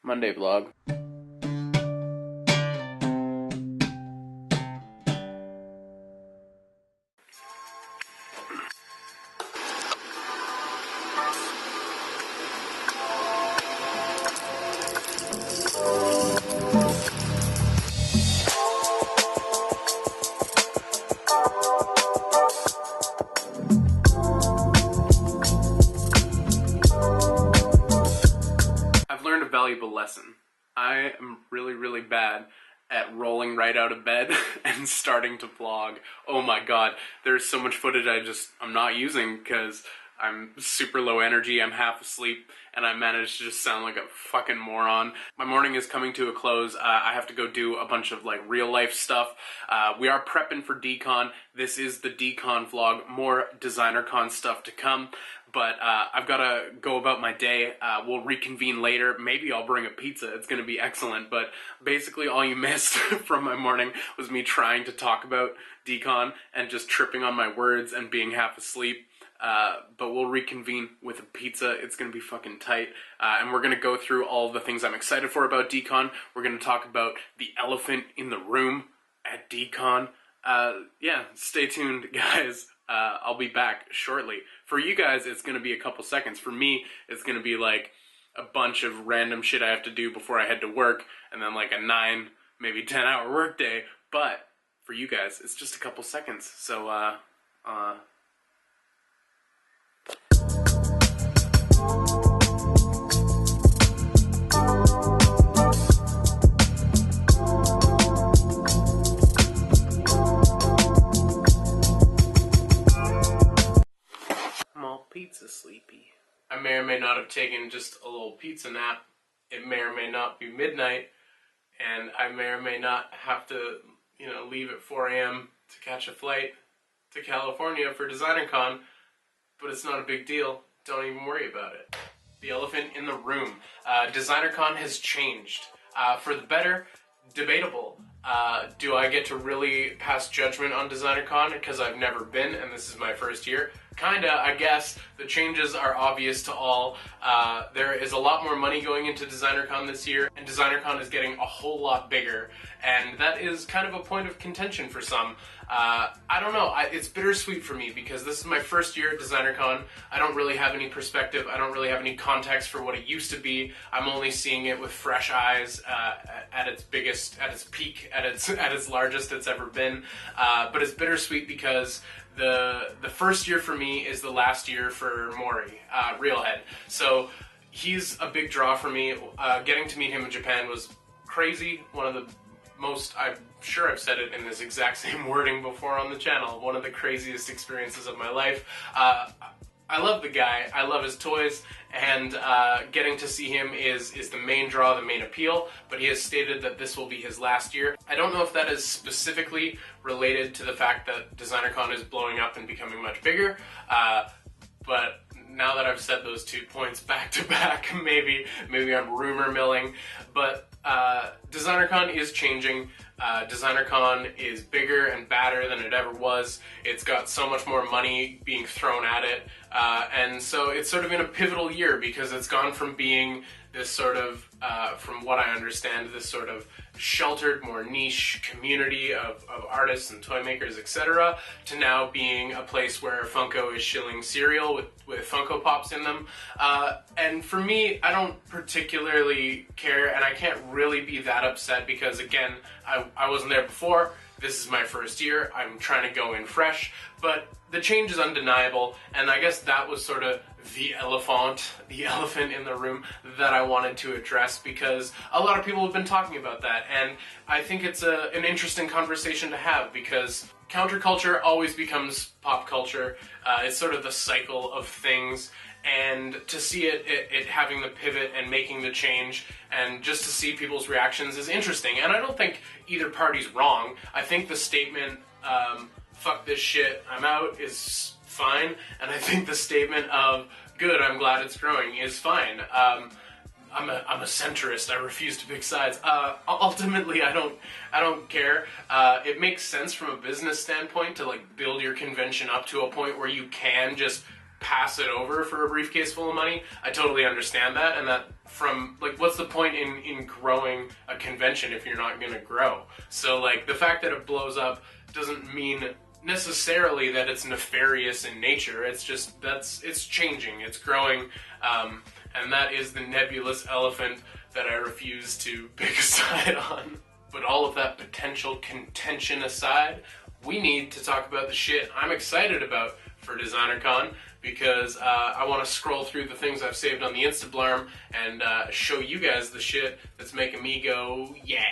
Monday vlog. I've learned a valuable lesson. I am really bad at rolling right out of bed and starting to vlog. Oh my god, there's so much footage I'm not using because I'm super low energy, I'm half asleep, and I managed to just sound like a fucking moron. My morning is coming to a close. I have to go do a bunch of like real life stuff. We are prepping for DCon. This is the DCon vlog. More DesignerCon stuff to come. But I've got to go about my day. We'll reconvene later. Maybe I'll bring a pizza. It's going to be excellent. But basically all you missed from my morning was me trying to talk about DCon and just tripping on my words and being half asleep. But we'll reconvene with a pizza. It's going to be fucking tight. And we're going to go through all the things I'm excited for about DCon. We're going to talk about the elephant in the room at DCon. Yeah, stay tuned, guys. I'll be back shortly. For you guys, it's going to be a couple seconds. For me, it's going to be like a bunch of random shit I have to do before I head to work, and then like a 9, maybe 10-hour workday. But for you guys, it's just a couple seconds. So, pizza sleepy. I may or may not have taken just a little pizza nap. It may or may not be midnight, and I may or may not have to, leave at 4 a.m. to catch a flight to California for DesignerCon, but it's not a big deal. Don't even worry about it. The elephant in the room. DesignerCon has changed. For the better, debatable. Do I get to really pass judgment on DesignerCon because I've never been and this is my first year? Kinda, I guess. The changes are obvious to all. There is a lot more money going into DesignerCon this year, and DesignerCon is getting a whole lot bigger, and that is kind of a point of contention for some. I don't know, it's bittersweet for me because this is my first year at DesignerCon. I don't really have any perspective, I don't really have any context for what it used to be. I'm only seeing it with fresh eyes at its biggest, at its peak, at its largest it's ever been. But it's bittersweet because the first year for me is the last year for Mori, Realhead. So he's a big draw for me. Getting to meet him in Japan was crazy. One of the most, I'm sure I've said it in this exact same wording before on the channel, one of the craziest experiences of my life. I love the guy, I love his toys, and getting to see him is the main draw, the main appeal, but he has stated that this will be his last year. I don't know if that is specifically related to the fact that DesignerCon is blowing up and becoming much bigger, but now that I've said those 2 points back to back, maybe I'm rumor milling, but DesignerCon is changing. DesignerCon is bigger and badder than it ever was. It's got so much more money being thrown at it, and so it's sort of in a pivotal year because it's gone from being this sort of, from what I understand, this sort of sheltered, more niche community of artists and toy makers, etc., to now being a place where Funko is shilling cereal with Funko Pops in them. And for me, I don't particularly care, and I can't really be that upset because, again, I wasn't there before. This is my first year. I'm trying to go in fresh, but the change is undeniable, and I guess that was sort of the elephant in the room that I wanted to address because a lot of people have been talking about that, and I think it's an interesting conversation to have because counterculture always becomes pop culture. It's sort of the cycle of things, and to see it having the pivot and making the change and just to see people's reactions is interesting, and I don't think either party's wrong. I think the statement, fuck this shit, I'm out, is fine, and I think the statement of, good, I'm glad it's growing, is fine. I'm a centrist. I refuse to pick sides. Ultimately, I don't care. It makes sense from a business standpoint to like build your convention up to a point where you can just pass it over for a briefcase full of money, I totally understand that. And that from, like, what's the point in growing a convention if you're not going to grow? So, like, the fact that it blows up doesn't mean necessarily that it's nefarious in nature. It's just, it's changing, it's growing, and that is the nebulous elephant that I refuse to pick a side on. But all of that potential contention aside, we need to talk about the shit I'm excited about for DesignerCon, because I want to scroll through the things I've saved on the Instablarm and show you guys the shit that's making me go, yeah.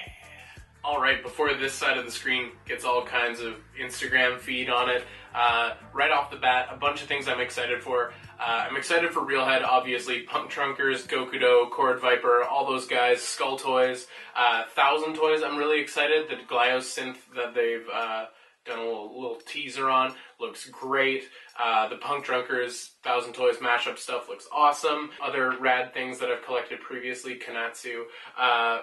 Alright, before this side of the screen gets all kinds of Instagram feed on it, right off the bat, a bunch of things I'm excited for. I'm excited for Reelhead, obviously, Punk Trunkers, Gokudo, Cord Viper, all those guys, Skull Toys, Thousand Toys, I'm really excited. The Glyos synth that they've done a little teaser on looks great. The Punk Trunkers, Thousand Toys mashup stuff looks awesome. Other rad things that I've collected previously, Kanatsu.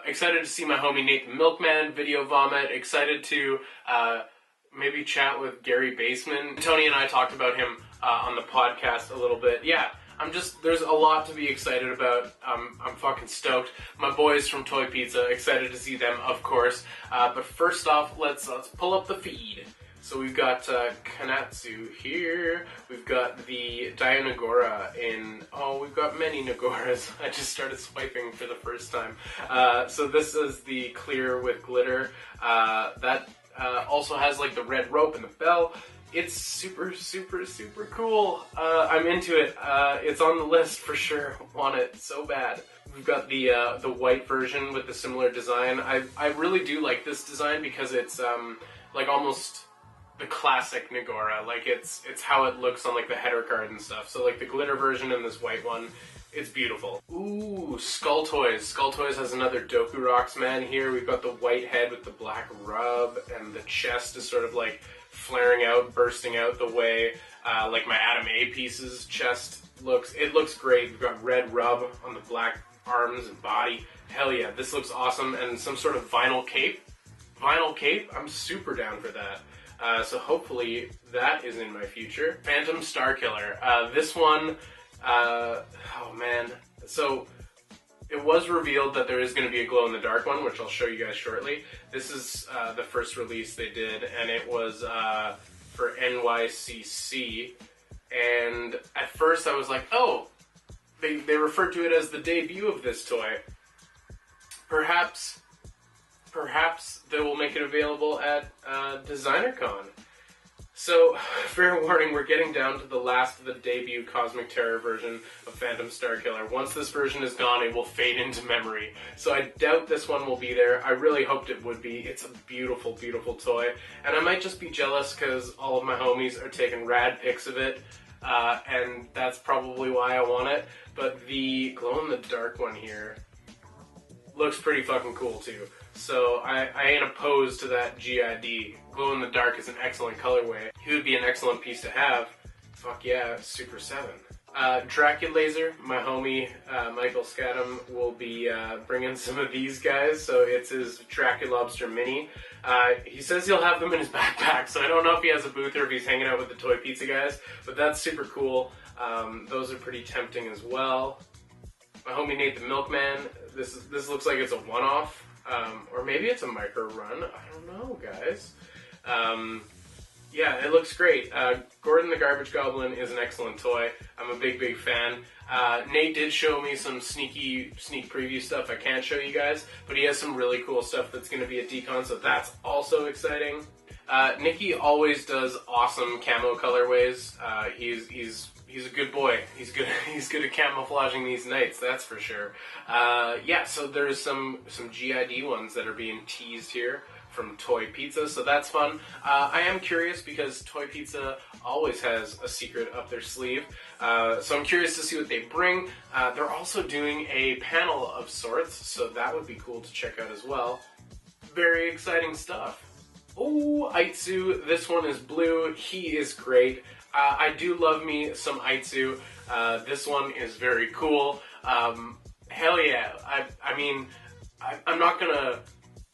Excited to see my homie Nate the Milkman, Video Vomit. Excited to maybe chat with Gary Baseman. Tony and I talked about him on the podcast a little bit. Yeah, there's a lot to be excited about. I'm fucking stoked. My boys from Toy Pizza, excited to see them, of course. But first off, let's pull up the feed. So we've got Kanatsu here. We've got the Dio Nagora we've got many Nagoras. I just started swiping for the first time. So this is the clear with glitter. That also has like the red rope and the bell. It's super, super, super cool. I'm into it. It's on the list for sure. Want it so bad. We've got the white version with the similar design. I really do like this design because it's like almost the classic Nagora. Like it's how it looks on like the header card and stuff. So like the glitter version and this white one, it's beautiful. Ooh, Skull Toys. Skull Toys has another Doku Rocks man here. We've got the white head with the black rub, and the chest is sort of like flaring out, bursting out the way like my Adam A pieces chest looks. It looks great. We've got red rub on the black arms and body. Hell yeah, this looks awesome. And some sort of vinyl cape. Vinyl cape? I'm super down for that. So hopefully that is in my future. Phantom Starkiller. This one, oh man. So it was revealed that there is going to be a glow-in-the-dark one, which I'll show you guys shortly. This is the first release they did, and it was for NYCC. And at first I was like, oh, they referred to it as the debut of this toy. Perhaps they will make it available at DesignerCon. So, fair warning, we're getting down to the last of the debut Cosmic Terror version of Phantom Starkiller. Once this version is gone, it will fade into memory. So I doubt this one will be there. I really hoped it would be. It's a beautiful, beautiful toy. And I might just be jealous because all of my homies are taking rad pics of it. And that's probably why I want it. But the glow-in-the-dark one here looks pretty fucking cool too. So I ain't opposed to that GID. Glow in the dark is an excellent colorway. He would be an excellent piece to have. Fuck yeah, Super 7. Draculaser, my homie Michael Scadam will be bringing some of these guys. So it's his Draculobster Mini. He says he'll have them in his backpack, so I don't know if he has a booth or if he's hanging out with the Toy Pizza guys, but that's super cool. Those are pretty tempting as well. My homie Nate the Milkman, this looks like it's a one-off. Or maybe it's a micro run. I don't know, guys. Yeah, it looks great. Gordon the Garbage Goblin is an excellent toy. I'm a big, big fan. Nate did show me some sneak preview stuff I can't show you guys, but he has some really cool stuff that's going to be at DCon, so that's also exciting. Nicky always does awesome camo colorways. He's a good boy. He's good at camouflaging these nights, that's for sure. Yeah, so there's some GID ones that are being teased here from Toy Pizza, so that's fun. I am curious because Toy Pizza always has a secret up their sleeve, so I'm curious to see what they bring. They're also doing a panel of sorts, so that would be cool to check out as well. Very exciting stuff. Oh, Aitsu, this one is blue. He is great. I do love me some Aitsu. This one is very cool. Hell yeah. I mean, I'm not gonna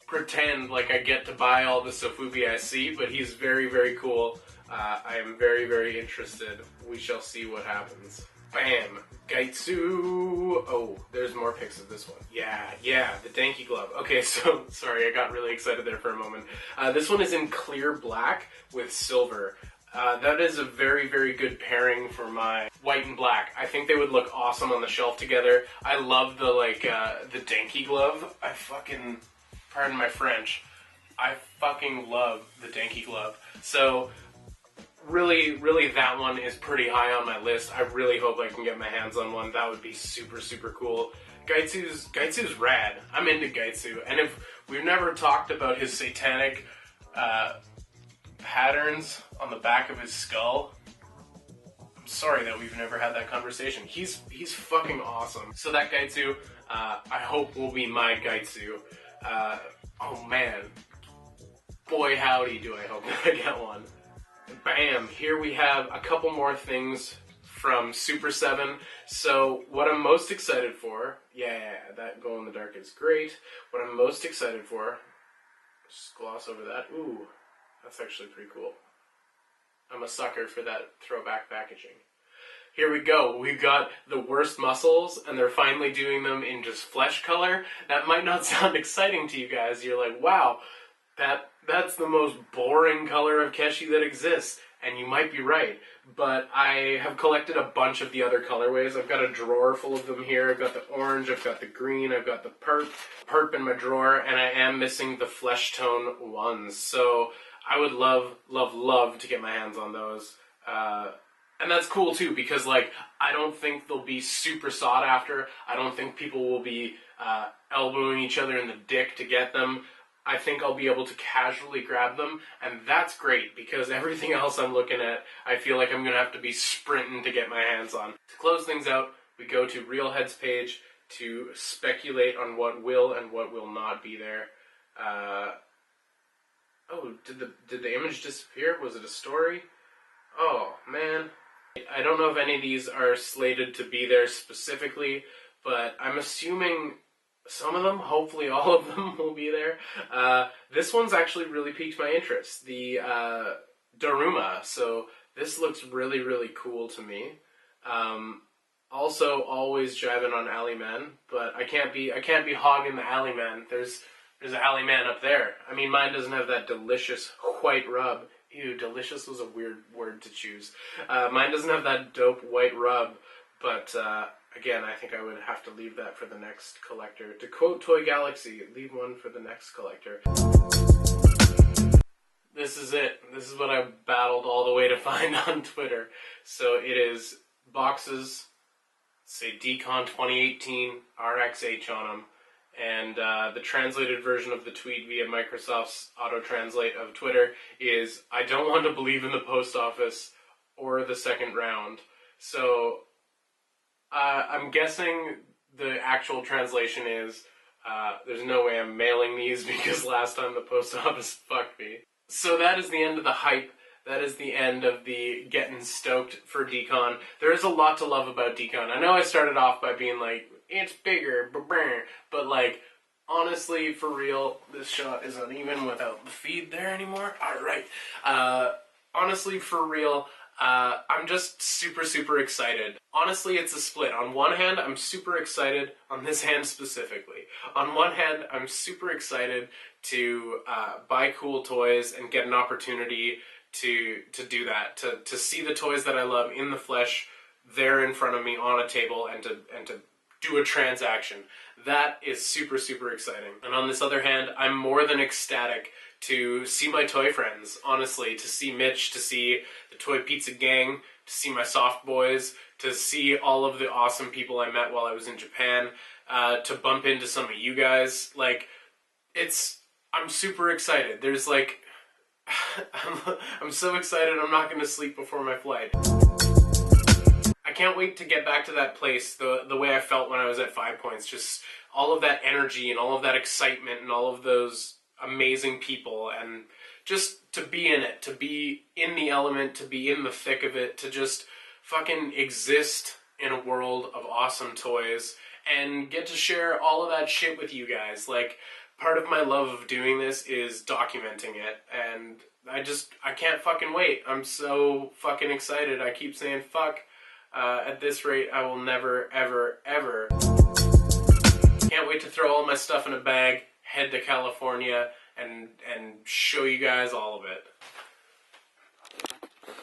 pretend like I get to buy all the Sofubi I see, but he's very, very cool. I am very, very interested. We shall see what happens. Bam! Gaitsu! Oh, there's more pics of this one. Yeah, the Danky Glove. Okay, so, sorry, I got really excited there for a moment. This one is in clear black with silver. That is a very, very good pairing for my white and black. I think they would look awesome on the shelf together. I love the, the Danky Glove. I fucking, pardon my French, I fucking love the Danky Glove. So, really, that one is pretty high on my list. I really hope I can get my hands on one. That would be super, super cool. Gaitsu's rad. I'm into Gaitsu. And if we've never talked about his satanic patterns on the back of his skull, I'm sorry that we've never had that conversation. He's fucking awesome. So that Gaitsu, I hope will be my Gaitsu. Oh man. Boy howdy do I hope that I get one. Bam! Here we have a couple more things from Super 7. So what I'm most excited for, that glow in the dark is great. What I'm most excited for, just gloss over that. Ooh, that's actually pretty cool. I'm a sucker for that throwback packaging. Here we go. We've got the worst muscles, and they're finally doing them in just flesh color. That might not sound exciting to you guys. You're like, wow, that's the most boring color of Keshi that exists. And you might be right, but I have collected a bunch of the other colorways. I've got a drawer full of them here. I've got the orange, I've got the green, I've got the perp in my drawer, and I am missing the flesh tone ones. So I would love to get my hands on those. And that's cool too, because I don't think they'll be super sought after. I don't think people will be elbowing each other in the dick to get them. I think I'll be able to casually grab them, and that's great, because everything else I'm looking at, I feel like I'm going to have to be sprinting to get my hands on. To close things out, we go to Reelhead's page to speculate on what will and what will not be there. Oh, did the image disappear? Was it a story? Oh, man. I don't know if any of these are slated to be there specifically, but I'm assuming some of them, hopefully all of them, will be there. This one's actually really piqued my interest. The Daruma. So this looks really, really cool to me. Also, always jiving on Alley Man, but I can't be hogging the Alley Man. There's an Alley Man up there. I mean, mine doesn't have that delicious white rub. Ew, delicious was a weird word to choose. Mine doesn't have that dope white rub, but again, I think I would have to leave that for the next collector. To quote Toy Galaxy, leave one for the next collector. This is it. This is what I battled all the way to find on Twitter. So it is boxes, say Decon 2018 RXH on them, and the translated version of the tweet via Microsoft's auto-translate of Twitter is, I don't want to believe in the post office or the second round. So I'm guessing the actual translation is, there's no way I'm mailing these because last time the post office fucked me. So that is the end of the hype. That is the end of the getting stoked for Decon. There is a lot to love about Decon. I know I started off by being like, it's bigger, but honestly, for real, this shot is uneven without the feed there anymore. Alright. Honestly, for real, I'm just super, super excited. Honestly, it's a split. On one hand, I'm super excited, on this hand specifically. On one hand, I'm super excited to buy cool toys and get an opportunity to do that, to see the toys that I love in the flesh there in front of me on a table and to do a transaction. That is super, super exciting. And on this other hand, I'm more than ecstatic to see my toy friends, honestly, to see Mitch, to see the Toy Pizza Gang, to see my soft boys, to see all of the awesome people I met while I was in Japan, to bump into some of you guys. I'm super excited. There's I'm so excited I'm not going to sleep before my flight. I can't wait to get back to that place, the way I felt when I was at 5 Points. Just all of that energy and all of that excitement and all of those amazing people, and just to be in it, to be in the element, to be in the thick of it, to just fucking exist in a world of awesome toys and get to share all of that shit with you guys. Part of my love of doing this is documenting it, and I can't fucking wait. I'm so fucking excited. I keep saying fuck. At this rate, I will never, ever, ever. Can't wait to throw all my stuff in a bag, head to California, and show you guys all of it.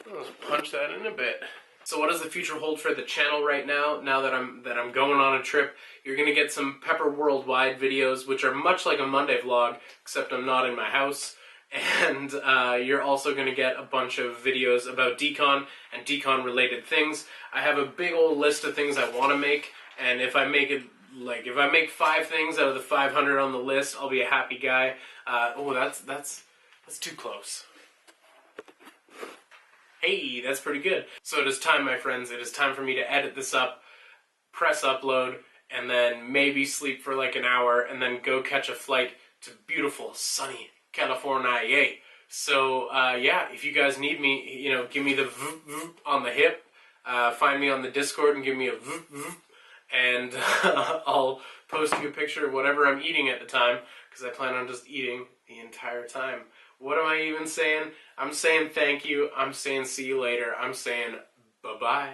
Let's punch that in a bit. So what does the future hold for the channel right now? Now that I'm going on a trip, you're gonna get some Pepper Worldwide videos, which are much like a Monday vlog, except I'm not in my house. And you're also gonna get a bunch of videos about decon and decon related things. I have a big old list of things I want to make, and if I make it, like if I make 5 things out of the 500 on the list, I'll be a happy guy. Oh, that's too close. Hey, that's pretty good. So it is time, my friends. It is time for me to edit this up, press upload, and then maybe sleep for like an hour, and then go catch a flight to beautiful, sunny California. Yay. So, yeah, if you guys need me, you know, give me the v on the hip. Find me on the Discord and give me a v, and I'll post you a picture of whatever I'm eating at the time, because I plan on just eating the entire time. What am I even saying? I'm saying thank you. I'm saying see you later. I'm saying bye-bye.